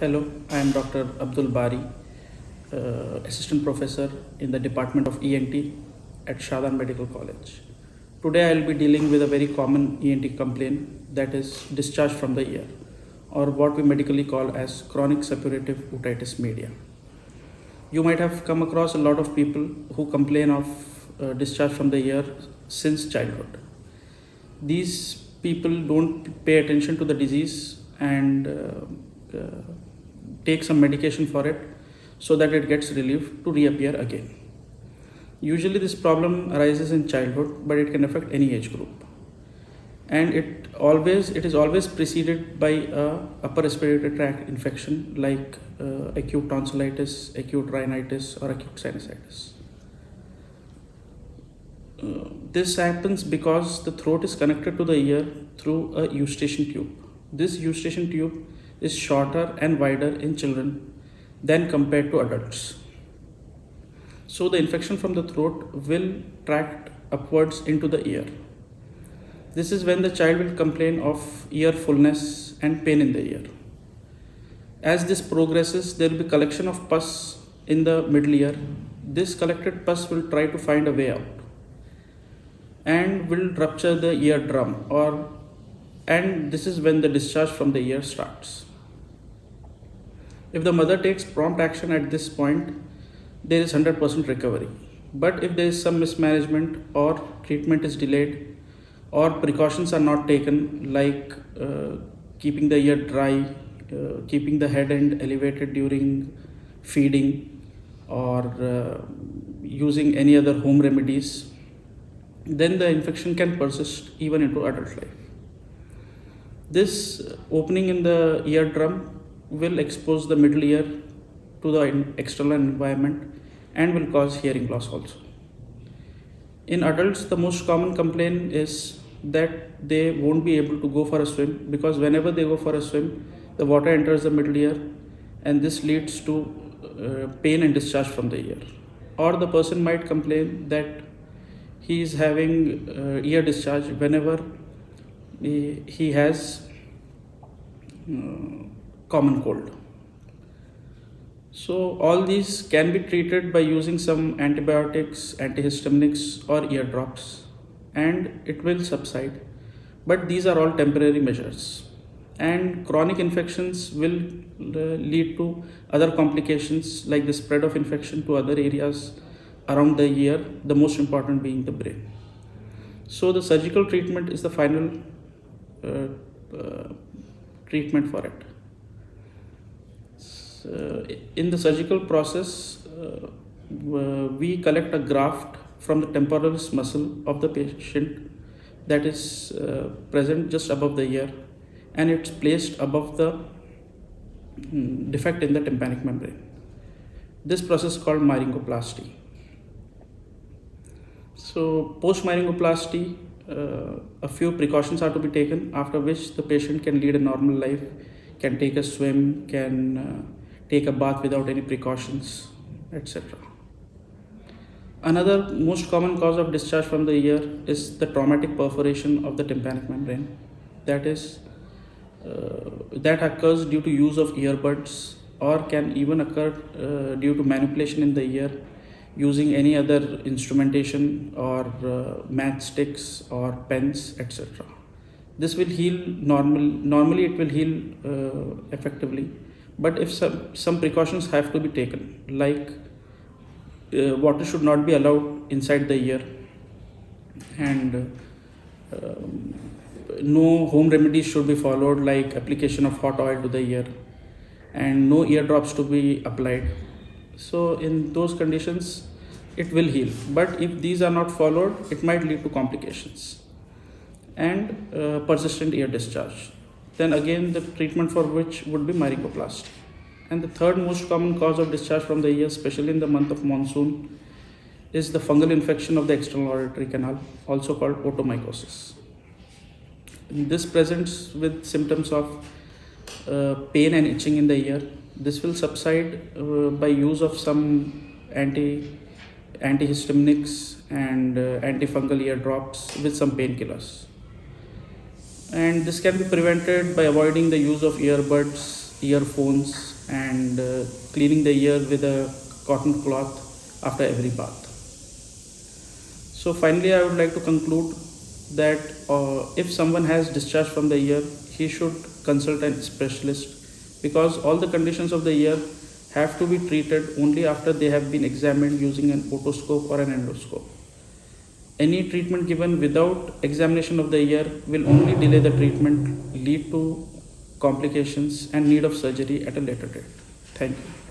Hello, I am Dr. Abdul Bari, Assistant Professor in the Department of ENT at Shadan Medical College. Today I will be dealing with a very common ENT complaint, that is discharge from the ear, or what we medically call as chronic suppurative otitis media. You might have come across a lot of people who complain of discharge from the ear since childhood. These people don't pay attention to the disease and take some medication for it so that it gets relieved to reappear again. Usually this problem arises in childhood, but it can affect any age group. And it is always preceded by a upper respiratory tract infection like acute tonsillitis, acute rhinitis, or acute sinusitis. This happens because the throat is connected to the ear through a eustachian tube. This eustachian tube is shorter and wider in children than compared to adults. So the infection from the throat will tract upwards into the ear. This is when the child will complain of ear fullness and pain in the ear. As this progresses, there will be collection of pus in the middle ear. This collected pus will try to find a way out and will rupture the eardrum, and this is when the discharge from the ear starts. If the mother takes prompt action at this point, there is 100% recovery. But if there is some mismanagement or treatment is delayed or precautions are not taken, like keeping the ear dry, keeping the head end elevated during feeding, or using any other home remedies, then the infection can persist even into adult life. This opening in the eardrum will expose the middle ear to the external environment and will cause hearing loss also. In adults, the most common complaint is that they won't be able to go for a swim, because whenever they go for a swim, the water enters the middle ear and this leads to pain and discharge from the ear. Or the person might complain that he is having ear discharge whenever he has common cold. So all these can be treated by using some antibiotics, antihistaminics, or ear drops, and it will subside. But these are all temporary measures, and chronic infections will lead to other complications like the spread of infection to other areas around the ear, the most important being the brain. So the surgical treatment is the final treatment for it. In the surgical process, we collect a graft from the temporalis muscle of the patient that is present just above the ear, and it's placed above the defect in the tympanic membrane. This process is called myringoplasty. So post-myringoplasty, a few precautions are to be taken, after which the patient can lead a normal life, can take a swim, can take a bath without any precautions, etc. Another most common cause of discharge from the ear is the traumatic perforation of the tympanic membrane. That occurs due to use of earbuds, or can even occur due to manipulation in the ear using any other instrumentation or matchsticks or pens, etc. This will heal normally it will heal effectively, but if some precautions have to be taken, like water should not be allowed inside the ear, and no home remedies should be followed, like application of hot oil to the ear, and no eardrops to be applied. So in those conditions it will heal, but if these are not followed, it might lead to complications and persistent ear discharge. Then again, the treatment for which would be myringoplasty. And the third most common cause of discharge from the ear, especially in the month of monsoon, is the fungal infection of the external auditory canal, also called otomycosis. This presents with symptoms of pain and itching in the ear. This will subside by use of some antihistaminics and antifungal ear drops with some painkillers. And this can be prevented by avoiding the use of earbuds earphones, and cleaning the ear with a cotton cloth after every bath. So finally, I would like to conclude that if someone has discharge from the ear, he should consult a specialist, because all the conditions of the ear have to be treated only after they have been examined using an otoscope or an endoscope. Any treatment given without examination of the ear will only delay the treatment, lead to complications and need of surgery at a later date. Thank you.